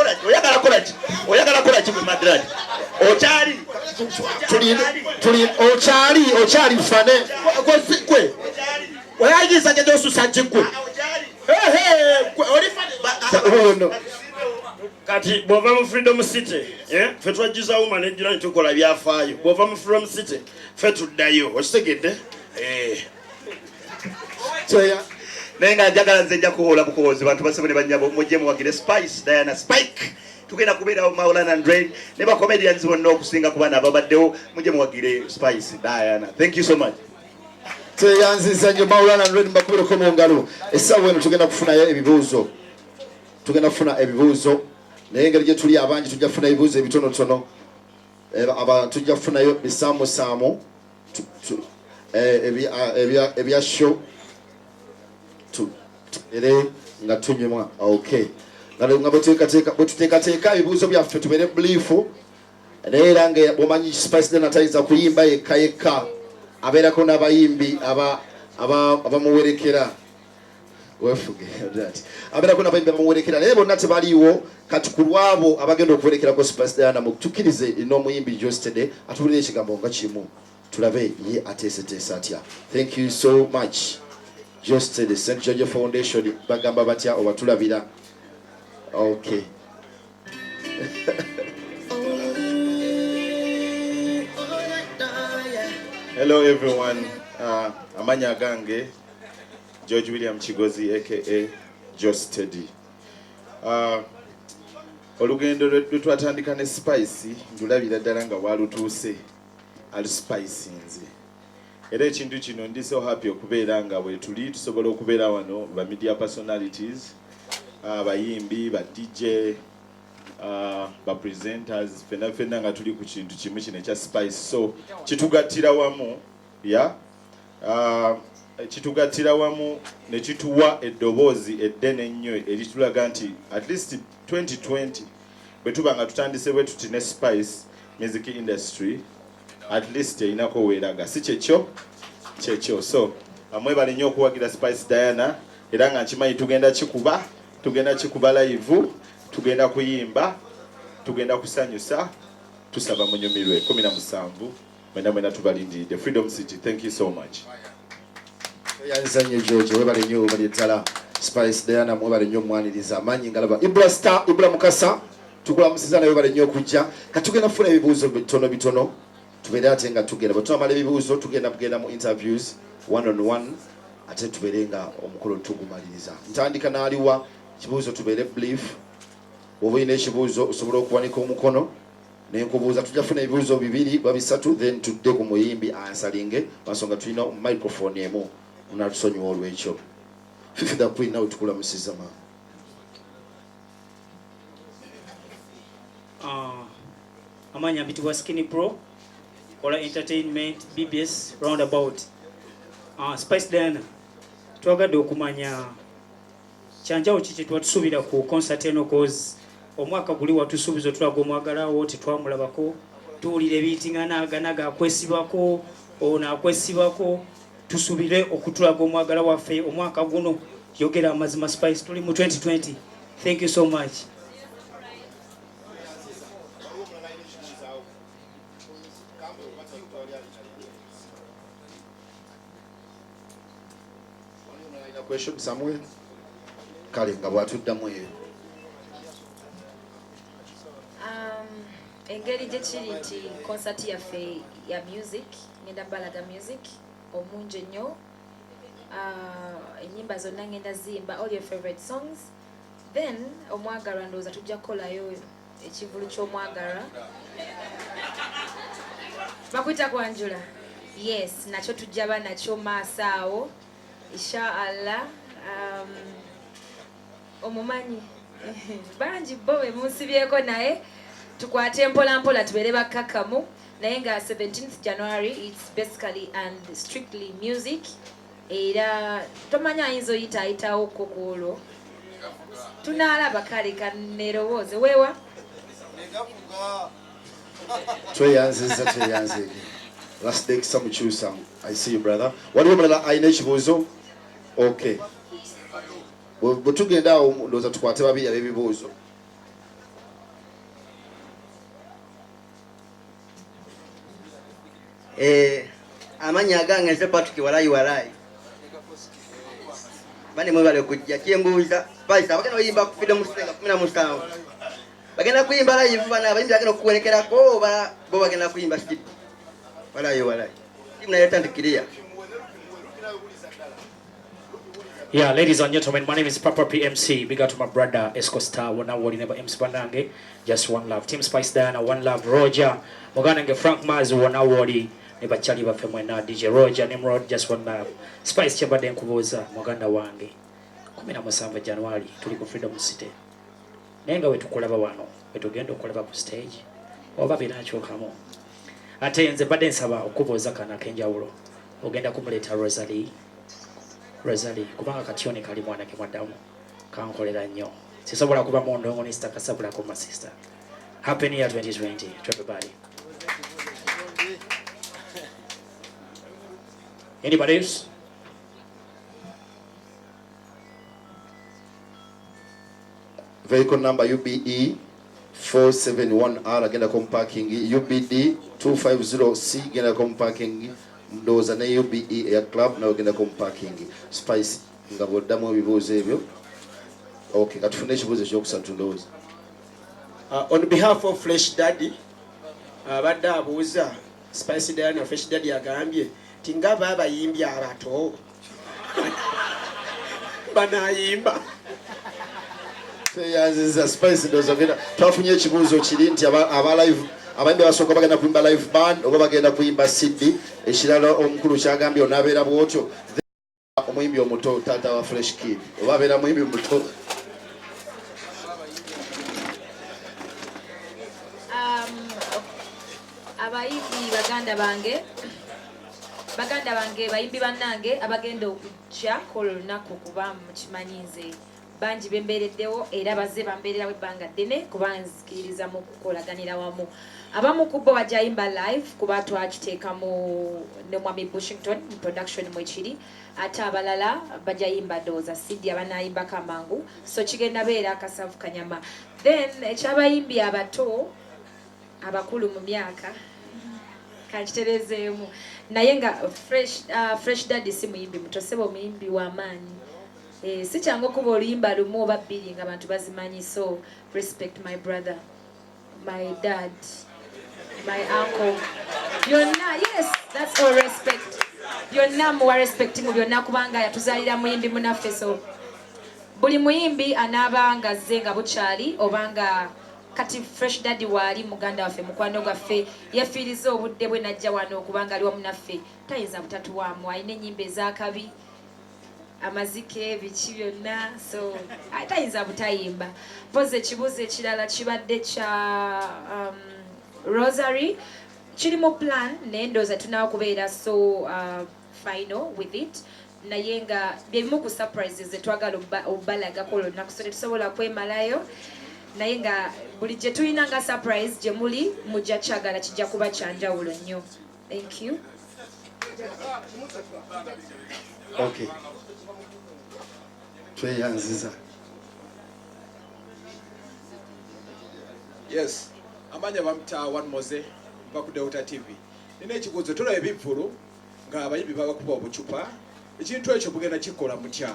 kola ki mu Madrid. Okyali okyali fane kwe oyagiza kye dosusa kigwe. Kati bwova mu Freedom City ffe twajjuza woman ejjira nitukola byafaayo bwova mu Freedom City ffe tuddayo okitegedde naye nga njagala nze nja kuhoola bukowozi bantu basebone banyabo mujje muwagire Spice Diana Spike tugenda kubeerawo Maulana and Rain ne bacomedians bonna okusinga ku bana ababaddewo mujje muwagire Spice Diana. Thank you so much. Teyanziza nnyo Maulana and Rain mbakubireko mu ngalo essaawa eno tugenda kufunayo ebibuuzo naye engeri gye tuli abangi tujja kufuna ebibuuzo ebitonotono tujja kufunayo bisaamusaamu ebya show ere nga tunyuma okay nga bwetuteekateeka ebibuuzo byaffe tubeere buliifu naye era nga bwomanyi Spice Dan atayiza kuyimba yekka abeerako n'abayimbi abamuwerekera wefuge abeerako n'abayimbi abamuwerekera naye bonna tebaliiwo kati ku lwabo abagenda okuwerekerako Spice Diana mutukirize n'omuyimbi Jostede atubulire ekigambo nga kimu tulabe ye ateeseteese atya. Thank you so much Jostede St. George Foundation bagamba batya oba tulabira okay. Hello everyone, amanya gange George William Chigozi aka Jostedi. Olugendo lwetwatandika ne Spice ndulabira ddala nga walutuuse ali Spice nze. Era ekintu kino ndi so happy okubeera nga bwe tuli tusobola okubeera wano ba media personalities, bayimbi, ba DJ, ba presenters, fena nga tuli ku kintu kimu kino ekya Spice. So kitugattira wamu kitugattira wamu ne kituwa eddoboozi eddene ennyo eritulaga nti at least 2020 bwe tuba nga tutandise bwe tuti ne Spice music industry at least erinako weeraga si kyekyo. So amwebale nnyo okuwagira Spice Diana era nga nkimanyi tugenda kikuba live, tugenda kuyimba, tugenda kusanyusa, tusaba munyumirwe 17 mwena tubalindiridde Freedom City. Thank you so much. Yanziza nnyo George webale nnyo balietala Spice Diana mwebale nnyo mwaniriza amanyi ngalaba Ibra Mukasa tukulamusiza naye webale nnyo okujja katugenda kufuna ebibuuzo bitono tubeere ate nga tugenda bwetunamala ebibuuzo tugenda mu interviews one on one ate tubeere nga omukolo tugumaliriza. Ntandika n'aliwa kibuuzo tubeere brief oba olina ekibuuzo osobola okuwanika omukono nenkubuuza tujja kufuna ebibuuzo 2 oba 3 then tudde ku muyimbi ansalinge basonga tulina microphone emu unatusonyiwa olwekyo. Fifi da Queen nawe tukulamusiza ma amanya mbitibwa Skinny Pro Kola Entertainment BBS roundabout. Spice Diana twagadde okumanya kyanjawo kiki twatusuubira ku concert eno cause omwaka guli watusuubiza tulaga omwagalawo tetwamulabako tuwulira ebiyitinganaaganaga akwesibako ono akwesibako tusubire okutulaga omwagala waffe omwaka guno yogera amazima Spice tuli mu 2020. Thank you so much. question Samuel kale nga bwatuddamu eyo engeri gye kiri nti concert yaffe ya music ngenda balaga music omungi ennyo ennyimba zonna ngenda zimba all your favorite songs then omwagalwa ndowooza tujja kukolayo ekivulu ky'omwagalwa bakuyita kwanjula yes nakyo tujjaba nakyo maaso awo inshaallah omumanyi bangi bo be munsibyeko naye tukwate mpola mpola tubeere bakkakkamu naye nga 17th January it's basically and strictly music era tomanya ayinza oyitaayitawo kokoolwo tunaalaba kale kanerowooze weewa tweyanziza last day kisamukyusa I see you brother waliwo mulala alina ekibuuzo okay bwe tugenda awo ndowooza tukwate babiri ab'ebibuuzo amanya agange nze Patrick walayi bane mwebale kujja kyembuuza Spice abagenda oyimba ku Freedom Musenga 17 bagenda kuyimba live bana abayimbi bagenda okuwerekerako bo bagenda kuyimba studio walayi timu nayo tandikiriya. Yeah, ladies and gentlemen, my name is Papa PMC. Big up to my brother Esco Star. One award never MC Bandange. Just one love. Team Spice Diana, one love. Roger. Moganange Frank Maz, one award. Never Charlie Bafemwena. DJ Roger Nimrod, just one love. Spice Chabaden Kuboza, Moganda Wange. Kumina Musamba January, Tuliko Freedom City. Nenga wetu kulaba wano. Wetu gendo kulaba ku stage. Oba binacho kamo. Ate nze badde nsaba okubuuza kana kenjawulo. Ogenda kumuleta Rosalie kubanga katyoni kali mwana ke mwaddamu kankolera nnyo sisobola kuba mu ndongo ni sitakasabula ku my sister. Happy New Year 2020 to everybody. Anybody else? Vehicle number UBE 471R agenda kom parking UBD 250C agenda kom parking Ndoza na UBE Air Club na ogenda kom parking Spice nga boddamu ebibuuzo ebyo. Okay, katufune ekibuuzo ekyokusatu ndowooza. On behalf of Fresh Daddy abadde abuuza Spice Diana Fresh Daddy agambye tingaba abayimbi abato banayimba tweyanziza Spice ndowooza ogenda twafunye ekibuuzo kiri nti aba live abayimbi basooka bagenda kuyimba live band oba bagenda kuyimba CD ekirala omukulu kyagambye onaabeera bwotyo omuyimbi omuto taata wa Fresh Kid oba abeera muyimbi muto. Abayimbi baganda bange bayimbi bannange abagenda okujja kolunaku kuba mukimanyi nze bangi bembeereddewo era bazze bambeererawo ebbanga ddene kuba nzikiririza mu kukolaganira wamu. Abamu ku bo bajja yimba live kuba twakiteeka ne Mwami Bushington mu production mwekiri ate abalala bajja yimba dooza CD abanaayimbako amangu so kigenda beera akasavu kanyama. Then ekyabayimbi abato abakulu mu myaka kakiterezeemu naye nga Fresh Daddy si muyimbi muto sebo muyimbi w'amaanyi. Si kyangu okuba oluyimba lumu oba bbiri nga abantu bazimanyi so respect my brother, my dad, my uncle. Byonna, yes, that's all respect. Byonna muwa respect mu byonna kubanga yatuzaalira muyimbi munaffe so buli muyimbi anaaba nga azze nga bukyali obanga kati Fresh Daddy waali muganda waffe mukwano gwaffe yefiiriza obudde bwe najja wano okubanga ali wamu naffe tayinza butatuwaamu alina ennyimba ez'akabi amazike biki byonna so tayinza butayimba. Poze ekibuuzo ekirala kibadde kya Rosary kiri mu plan naye ndowooza tunaawo kubeera so final with it naye nga byebimu ku surprises etwagala obalagako olunaku so tetusobola kwemalayo naye nga buli gye tulina nga surprise gye muli mujja kyagala kijja kuba kyanjawulo nnyo. Thank you. Okay. Tweyanziza. Yes, amanya bamta one moze baku Delta TV. Nina ekibuuzo tulaba ebivvulu nga abayimbi babakuba obucupa ekintu ekyo bugenda kikola mutya?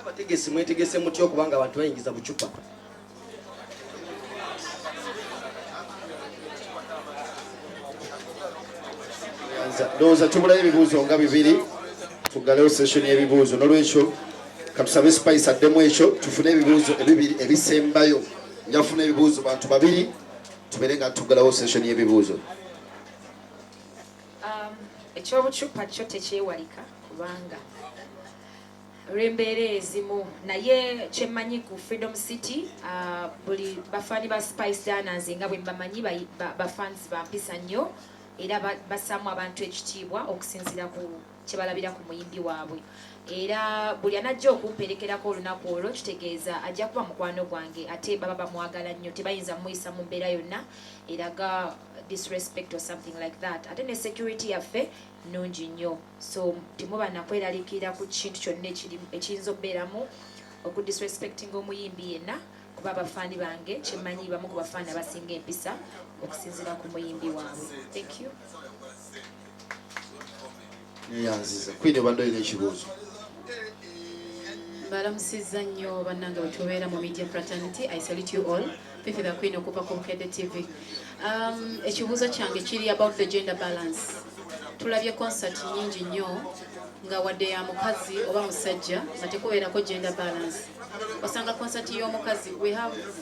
Abategesi mwetegese mutya okubanga abantu bayingiza bucupa? Ndowooza tubulayo ebibuuzo nga bibiri tugalewo session y'ebibuuzo n'olwekyo katusabe Spice addemu ekyo tufune ebibuuzo ebibiri ebisembayo njafuna ebibuuzo bantu babiri tubeere nga tugalawo session y'ebibuuzo. Ekyobucupa kyo tekyewalika kubanga olw'embeera ezimu naye kyemmanyi ku Freedom City buli bafaani ba Spice Dancers nga bwe mbamanyi bafans bampisa nnyo era bassaamu abantu ekitiibwa okusinziira ku kye balabira ku muyimbi waabwe era buli anajja okumperekerako olunaku olwo kitegeeza ajja kuba mukwano gwange ate baba bamwagala nnyo tebayinza muyisa mu mbeera yonna eraga disrespect or something like that ate ne security yaffe nungi nnyo so temuba nakweraliikirira ku kintu kyonna ekiyinza okubeeramu okudisrespectinga omuyimbi yenna kuba abafaani bange kyemmanyi bamu ku bafaani abasinga empisa okusinziira ku muyimbi waabwe. Thank you. Yanziza kwine bandoyina ekibuuzo. Balamusizza nnyo bannange bwe tubeera mu media fraternity. I salute you all. Fifi the Queen okuva ku Bukedde TV. Ekibuuzo kyange kiri about the gender balance. Tulabye concert nyingi nnyo nga wadde ya mukazi oba musajja nga tekubeerako gender balance. Osanga concert y'omukazi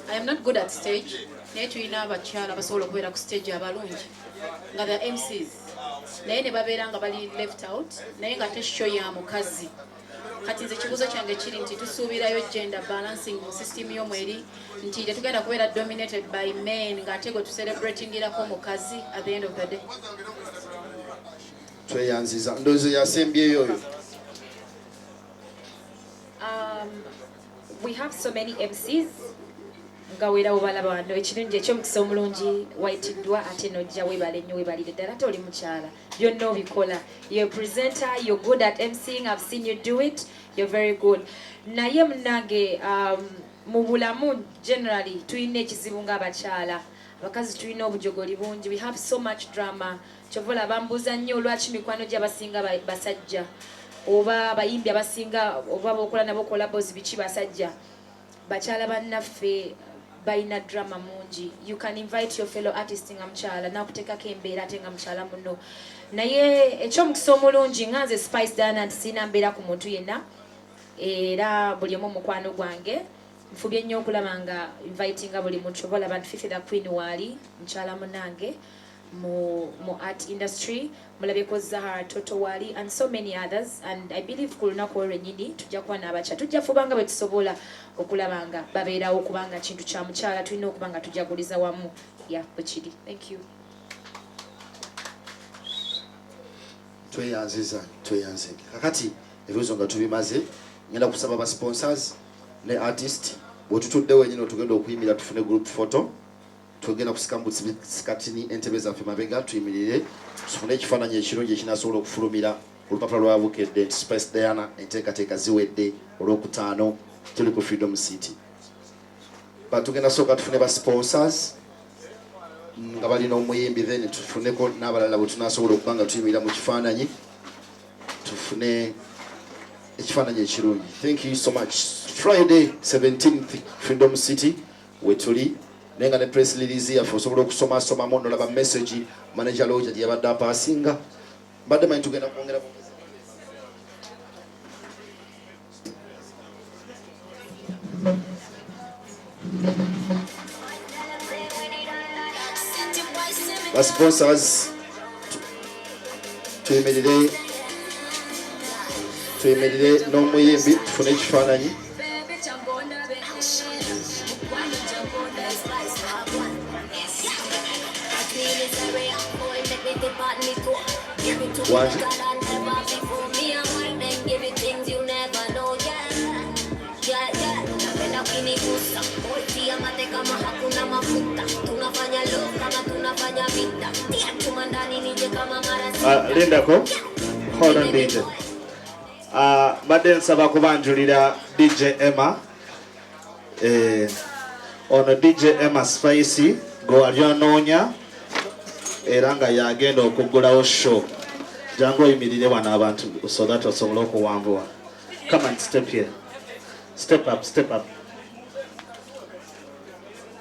I am not good at stage naye tulina abakyala basobola okubeera ku stage abalungi nga the MCs naye ne babeera nga bali left out naye nga te show ya mukazi. Kati nze ekibuuzo kyange kiri nti tusuubirayo gender balancing mu system y'omweri nti tetugenda kubeera dominated by men ng'ate gwe tucelebratingirako mukazi at the end of the day. Tweyanziza ndowooza yasembyeyo oyo. We have so many MCs nga weera obalaba wano ekirungi ekyomukisa omulungi wayitiddwa ate nojja weebale nnyo weebalire ddala ate oli mukyala byonna obikola. You're a presenter, you're good at MCing, I've seen you do it, you're very good. Naye munnange mu bulamu generally tulina ekizibu ng'abakyala abakazi tulina obujogoli bungi, we have so much drama. Kyova bambuuza nnyo lwaki mikwano gy'abasinga basajja oba abayimbi abasinga oba bokola nabo collabos biki basajja. Bakyala bannaffe balina drama mungi. You can invite your fellow artist nga mukyala nakuteekako embeera ate nga mukyala muno naye ekyomukisa omulungi nga nze Spice Dancers sina mbeera ku muntu yenna era buli omu mukwano gwange nfubye nnyo okulaba nga invitinga buli muntu oba olaba nti Fifi the Queen waali mukyala munange mu art industry mulabeko Zahara Toto wali and so many others and I believe ku lunaku olwennyini tujja kuba n'abakyala tujja fubanga bwe tusobola okulaba nga babeerawo kubanga kintu kya mukyala tulina okuba nga tujaguliza wamu bwe kiri. Thank you. Tweyanziza kakati ebibuuzo nga tubimaze ngenda kusaba ba sponsors ne artist bwe tutudde wenyini otugenda okuyimira tufune group photo tugenda kusikambu sikatini entebe zaffe mabega tuyimirire tufune ekifaananyi ekirungi ekinasobola okufulumira olupapula lwa Bukedde Spice Diana enteekateeka ziwedde olwokutaano tuli ku Freedom City. Batugenda sooka tufune ba sponsors nga balina omuyimbi then tufuneko n'abalala bwe tunasobola okuba nga tuyimirira mu kifaananyi tufune ekifaananyi ekirungi. Thank you so much. Friday 17th Freedom City wetuli nenga ne press release yaffe osobola okusomasomamu nolaba message manager Roger gye yabadde apaasinga mbadde manyi tugenda kwongera ba sponsors tuyimirire n'omuyimbi tufune ekifaananyi. Lindako, hold on DJ. Badde nsaba kubanjulira DJ Emma. Ono DJ Emma Spicy go alyanoonya era nga yagenda okuggulawo show. Jangu oyimirire wano abantu so that osobola okuwambula. Come and step here. Step up, step up.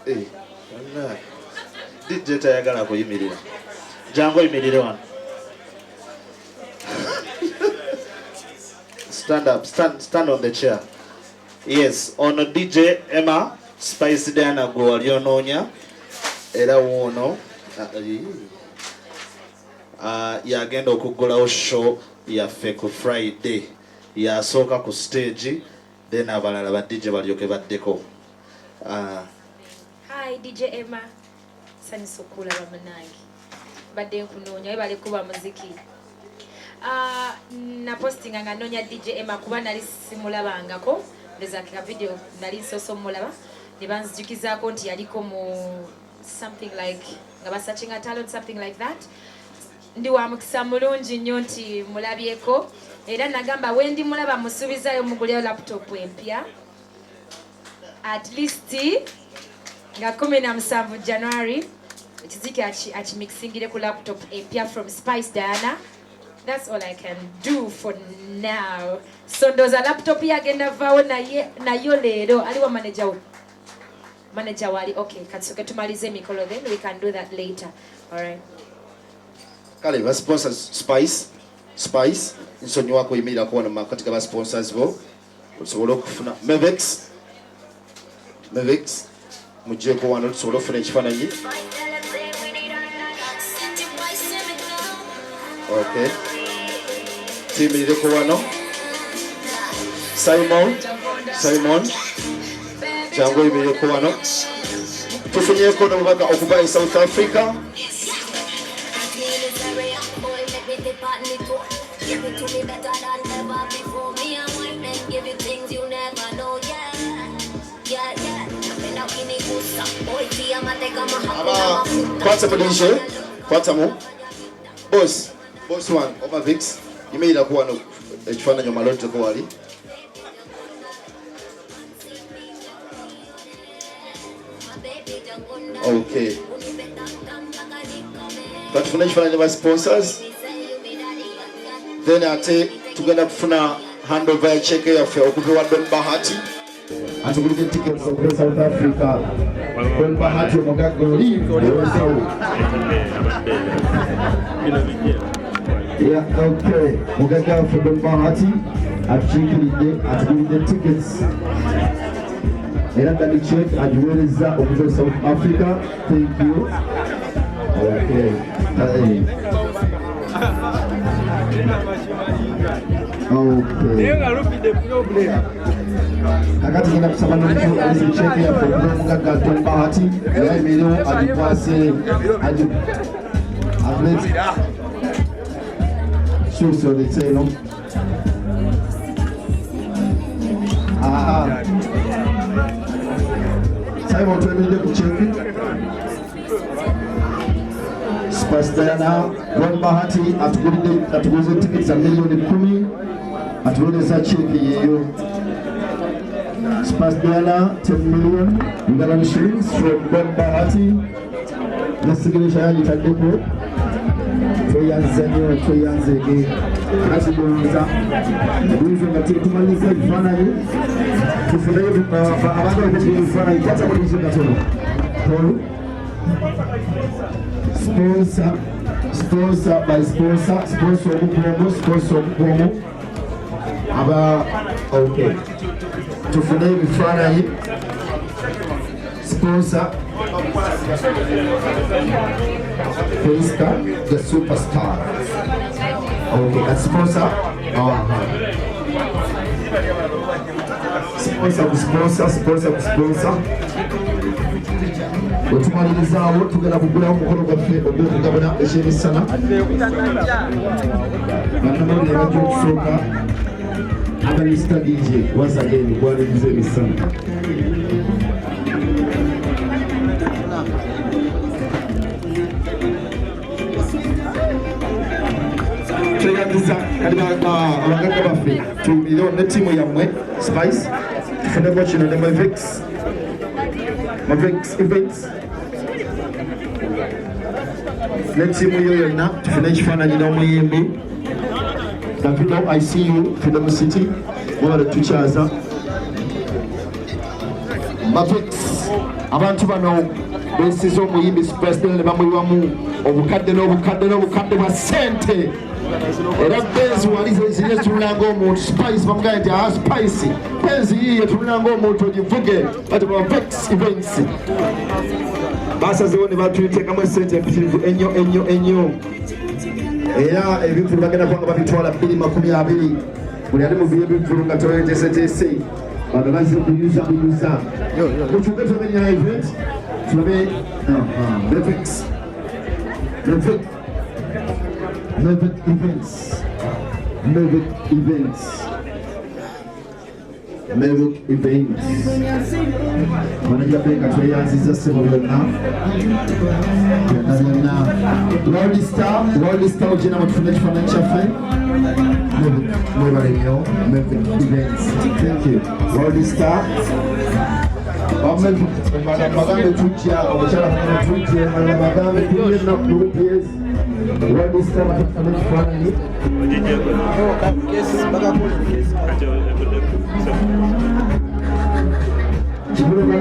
Hey, DJ tayagala kuyimirira. Jangu oyimirire wano. Stand up, stand on the chair. Yes, on DJ Emma Spice Diana gwe wali onoonya era woono yagenda okuggulawo show yaffe ku Friday yasooka ku stage then abalala ba DJ balyoke baddeko. Hi DJ Emma sanyusa okulaba munange badde nkunoonya webale kuba muziki. Na postinga nga noonya DJ Emma kuba nali simulabangako ndeza ka video nali nsoso mulaba ne banzijukizaako nti yaliko mu something like nga basachinga talent something like that. Ndi wa mukisa mulungi nnyo nti mulabyeko era nagamba wendi mulaba musubizayo muguleo laptop empya at least nga 17 January ekiziki akimixingire ku laptop empya from Spice Diana. That's all I can do for now. So ndoza laptop yagenda vao nayo leero aliwa manager wali. Okay, katsoke tumalize mikolo then we can do that later. All right. Kale ba sponsors Spice nsonyi wako email akuona katika ba sponsors bo osobola okufuna Mevex mujeko wano osobola okufuna ekifaananyi. Okay, timireko wano Simon jangu imireko wano tufunyeko n'omubaga okuva South Africa. Kwatamu boss one Omavix imeira kuwa no ekifaananyi omalote ko wali okay batufuna ekifaananyi ba sponsors then ate tugenda kufuna handover ya check yaffe okupewa Don Bahati atugulide tickets okuva South Africa. Don Bahati omugaga oli ewesawo. Yeah, okay. Mugaga waffe Don Bahati atukiikiridde atugulide tickets era dali check agiweereza okuva South Africa. Thank you. Okay. Akati genda kusaba n'omuntu alizicheke yaffe okuva omugaga Don Bahati era emirimu agikwase suusoletse eno. Simon twemeredde ku cheki Spice Diana Don Bahati atugulize tickets za $10,000 atuweereza cheki yeyo. Spice Diana 10 million Ugandan shillings from Don Bahati. Nesigirisha yagitaddeko tweyanze nnyo tweyanzege katigonza ebizo nga tumaliriza ebifaananyi tufuneyo abantu okugira ebifaananyi kwata mulizo katono sponsor by sponsor omukuomo aba okay tufune ebifaananyi sponsor Priska the superstar. Okay, that's sponsor. Sponsor. Wetumalirizawo tugenda kugulawo omukolo gwaffe ogw'okugabana ekyemisana bannamawulire bajja okusooka Mr. DJ once again gwaliriza emisana. Tweyandiza kali abagagga baffe tuyimire ne ttiimu yammwe Spice tufuneko kino ne Mavex Events ne ttiimu yo yonna tufune ekifaananyi n'omuyimbi Davido I see you Freedom City mwebale tukyaza Mavex abantu bano besiza omuyimbi Spice ne bamuyiwamu obukadde bwa ssente era benzi wali ziriye tunulanga omuntu spice bamugaye nti spice benzi yiye tunulanga omuntu ogivuge bati ba vex events basazewo ne batuyitekamu esente empitirivu ennyo era ebivulu bagenda kubanga babitwala 220 buli ali mu byebivulu nga toyeteeseteese bano bazze kuyuza mukyuke tubenya event tulabe Mevix events manager benga tweyanziza ssebo byonna World Star ogenda mutufuna ekifaananyi kyaffe mwebale nnyo Mevix events thank you World Star magambe tujja omukyala tujja magambe tulina rupees World Star batufuna ekifaananyi